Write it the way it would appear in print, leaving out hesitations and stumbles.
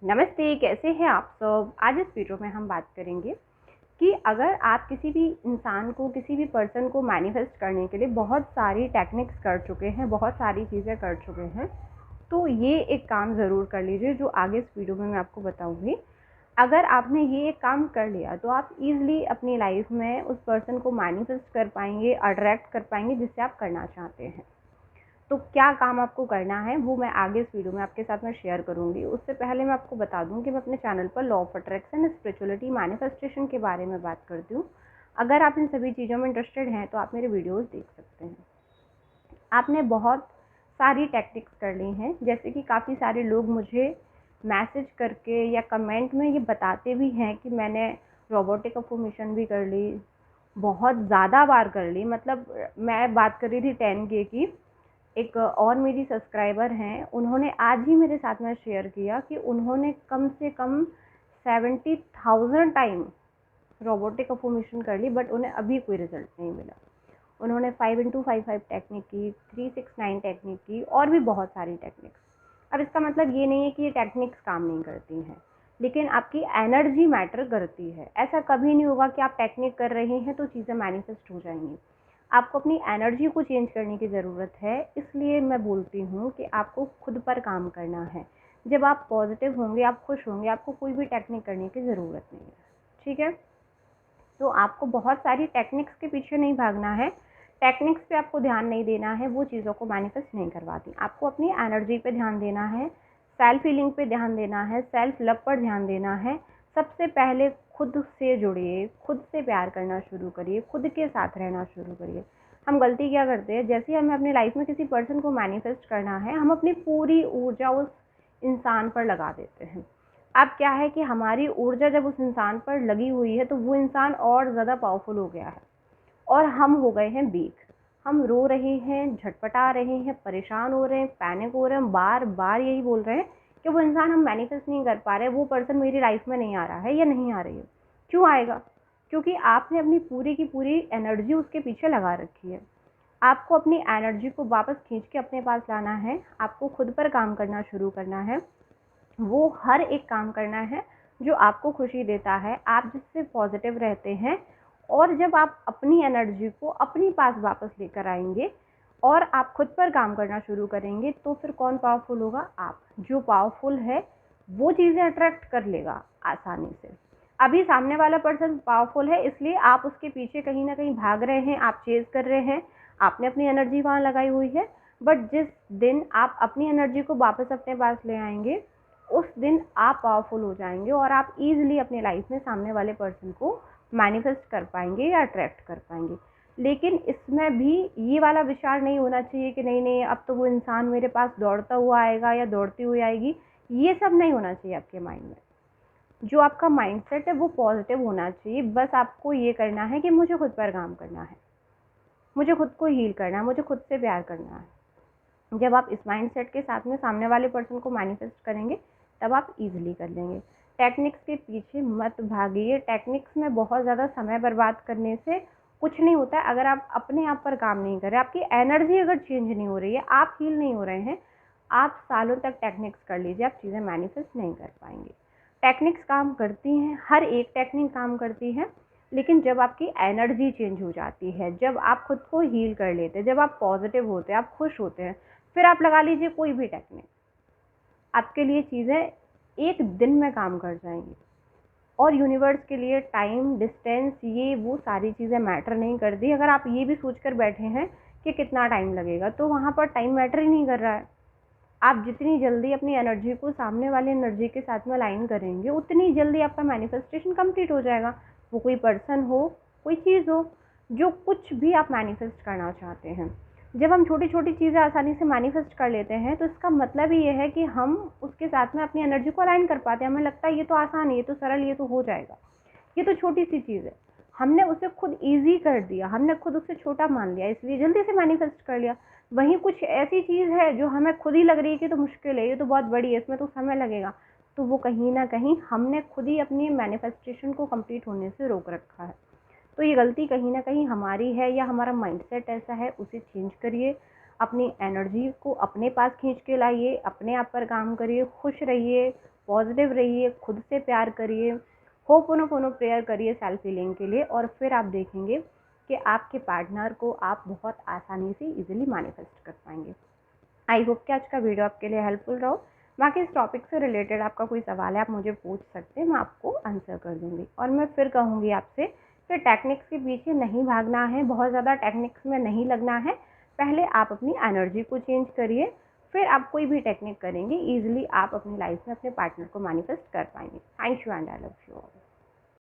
नमस्ते, कैसे हैं आप सब। आज इस वीडियो में हम बात करेंगे कि अगर आप किसी भी इंसान को, किसी भी पर्सन को मैनिफेस्ट करने के लिए बहुत सारी टेक्निक्स कर चुके हैं, बहुत सारी चीज़ें कर चुके हैं, तो ये एक काम ज़रूर कर लीजिए जो आगे इस वीडियो में मैं आपको बताऊंगी। अगर आपने ये एक काम कर लिया तो आप इजीली अपनी लाइफ में उस पर्सन को मैनिफेस्ट कर पाएंगे, अट्रैक्ट कर पाएंगे जिससे आप करना चाहते हैं। तो क्या काम आपको करना है वो मैं आगे इस वीडियो में आपके साथ में शेयर करूंगी। उससे पहले मैं आपको बता दूं कि मैं अपने चैनल पर law of attraction, spirituality, manifestation के बारे में बात करती हूँ। अगर आप इन सभी चीज़ों में इंटरेस्टेड हैं तो आप मेरे वीडियोस देख सकते हैं। आपने बहुत सारी टेक्निक्स कर ली हैं, जैसे कि काफ़ी सारे लोग मुझे मैसेज करके या कमेंट में ये बताते भी हैं कि मैंने रोबोटिक अफर्मेशन भी कर ली, बहुत ज़्यादा बार कर ली। मतलब मैं बात कर रही थी 10K की। एक और मेरी सब्सक्राइबर हैं, उन्होंने आज ही मेरे साथ में शेयर किया कि उन्होंने कम से कम 70,000 टाइम रोबोटिक अफर्मेशन कर ली, बट उन्हें अभी कोई रिजल्ट नहीं मिला। उन्होंने 5x55 टेक्निक की, 369 टेक्निक की, और भी बहुत सारी टेक्निक्स। अब इसका मतलब ये नहीं है कि ये टेक्निक्स काम नहीं करती हैं, लेकिन आपकी एनर्जी मैटर करती है। ऐसा कभी नहीं होगा कि आप टेक्निक कर रहे हैं तो चीज़ें मैनिफेस्ट हो जाएंगी। आपको अपनी एनर्जी को चेंज करने की ज़रूरत है। इसलिए मैं बोलती हूँ कि आपको खुद पर काम करना है। जब आप पॉजिटिव होंगे, आप खुश होंगे, आपको कोई भी टेक्निक करने की ज़रूरत नहीं है। ठीक है, तो आपको बहुत सारी टेक्निक्स के पीछे नहीं भागना है। टेक्निक्स पे आपको ध्यान नहीं देना है, वो चीज़ों को मैनिफेस्ट नहीं करवाती। आपको अपनी एनर्जी पे ध्यान देना है, सेल्फ हीलिंग पे ध्यान देना है, सेल्फ लव पर ध्यान देना है। सबसे पहले खुद से जुड़िए, खुद से प्यार करना शुरू करिए, खुद के साथ रहना शुरू करिए। हम गलती क्या करते हैं, जैसे ही हमें अपनी लाइफ में किसी पर्सन को मैनिफेस्ट करना है, हम अपनी पूरी ऊर्जा उस इंसान पर लगा देते हैं। अब क्या है कि हमारी ऊर्जा जब उस इंसान पर लगी हुई है तो वो इंसान और ज़्यादा पावरफुल हो गया है और हम हो गए हैं वीक। हम रो रहे हैं, झटपटा रहे हैं, परेशान हो रहे हैं, पैनिक हो रहे हैं, बार बार यही बोल रहे हैं कि वो इंसान हम मैनिफेस्ट नहीं कर पा रहे, वो पर्सन मेरी लाइफ में नहीं आ रहा है या नहीं आ रही है। क्यों आएगा? क्योंकि आपने अपनी पूरी की पूरी एनर्जी उसके पीछे लगा रखी है। आपको अपनी एनर्जी को वापस खींच के अपने पास लाना है। आपको खुद पर काम करना शुरू करना है। वो हर एक काम करना है जो आपको खुशी देता है, आप जिससे पॉजिटिव रहते हैं। और जब आप अपनी एनर्जी को अपनी पास वापस लेकर आएंगे और आप खुद पर काम करना शुरू करेंगे तो फिर कौन पावरफुल होगा? आप। जो पावरफुल है वो चीज़ें अट्रैक्ट कर लेगा आसानी से। अभी सामने वाला पर्सन पावरफुल है, इसलिए आप उसके पीछे कहीं ना कहीं भाग रहे हैं, आप चेज कर रहे हैं, आपने अपनी एनर्जी वहाँ लगाई हुई है। बट जिस दिन आप अपनी एनर्जी को वापस अपने पास ले आएंगे, उस दिन आप पावरफुल हो जाएंगे और आप इजीली अपने लाइफ में सामने वाले पर्सन को मैनिफेस्ट कर पाएंगे या अट्रैक्ट कर पाएंगे। लेकिन इसमें भी ये वाला विचार नहीं होना चाहिए कि नहीं नहीं अब तो वो इंसान मेरे पास दौड़ता हुआ आएगा या दौड़ती हुई आएगी। ये सब नहीं होना चाहिए आपके माइंड में। जो आपका माइंडसेट है वो पॉजिटिव होना चाहिए। बस आपको ये करना है कि मुझे खुद पर काम करना है, मुझे खुद को हील करना है, मुझे खुद से प्यार करना है। जब आप इस माइंडसेट के साथ में सामने वाले पर्सन को मैनिफेस्ट करेंगे तब आप इजीली कर लेंगे। टेक्निक्स के पीछे मत भागिए। टेक्निक्स में बहुत ज़्यादा समय बर्बाद करने से कुछ नहीं होता है। अगर आप अपने आप पर काम नहीं कर रहे, आपकी एनर्जी अगर चेंज नहीं हो रही है, आप हील नहीं हो रहे हैं, आप सालों तक टेक्निक्स कर लीजिए, आप चीज़ें मैनिफेस्ट नहीं कर पाएंगे। टेक्निक्स काम करती हैं, हर एक टेक्निक काम करती है, लेकिन जब आपकी एनर्जी चेंज हो जाती है, जब आप खुद को हील कर लेते हैं, जब आप पॉजिटिव होते हैं, आप खुश होते हैं, फिर आप लगा लीजिए कोई भी टेक्निक, आपके लिए चीज़ें एक दिन में काम कर जाएंगी। और यूनिवर्स के लिए टाइम, डिस्टेंस, ये वो सारी चीज़ें मैटर नहीं करती। अगर आप ये भी सोच कर बैठे हैं कि कितना टाइम लगेगा, तो वहाँ पर टाइम मैटर ही नहीं कर रहा है। आप जितनी जल्दी अपनी एनर्जी को सामने वाली एनर्जी के साथ में अलाइन करेंगे, उतनी जल्दी आपका मैनिफेस्टेशन कंप्लीट हो जाएगा। वो कोई पर्सन हो, कोई चीज़ हो, जो कुछ भी आप मैनिफेस्ट करना चाहते हैं। जब हम छोटी छोटी चीज़ें आसानी से मैनिफेस्ट कर लेते हैं तो इसका मतलब ही ये है कि हम उसके साथ में अपनी एनर्जी को अलाइन कर पाते हैं। हमें लगता है ये तो आसान है, ये तो सरल, ये तो हो जाएगा, ये तो छोटी सी चीज़ है। हमने उसे खुद ईजी कर दिया, हमने खुद उसे छोटा मान लिया, इसलिए जल्दी से मैनिफेस्ट कर लिया। वहीं कुछ ऐसी चीज़ है जो हमें खुद ही लग रही है कि तो मुश्किल है, ये तो बहुत बड़ी है, इसमें तो समय लगेगा, तो वो कहीं ना कहीं हमने खुद ही अपनी मैनिफेस्टेशन को कंप्लीट होने से रोक रखा है। तो ये गलती कहीं ना कहीं हमारी है या हमारा माइंडसेट ऐसा है, उसे चेंज करिए। अपनी एनर्जी को अपने पास खींच के लाइए, अपने आप पर काम करिए, खुश रहिए, पॉजिटिव रहिए, खुद से प्यार करिए, होपोनोपोनो प्रेयर करिए सेल्फ हीलिंग के लिए, और फिर आप देखेंगे कि आपके पार्टनर को आप बहुत आसानी से इजीली मैनिफेस्ट कर पाएंगे। आई होप कि आज का वीडियो आपके लिए हेल्पफुल रहो। बाकी इस टॉपिक से रिलेटेड आपका कोई सवाल है, आप मुझे पूछ सकते हैं, मैं आपको आंसर कर दूंगी। और मैं फिर कहूँगी आपसे कि टेक्निक्स के पीछे नहीं भागना है, बहुत ज़्यादा टेक्निक्स में नहीं लगना है। पहले आप अपनी एनर्जी को चेंज करिए, फिर आप कोई भी टेक्निक करेंगे ईजिली आप अपनी लाइफ में अपने पार्टनर को मैनिफेस्ट कर पाएंगे। Thank you and I love you all.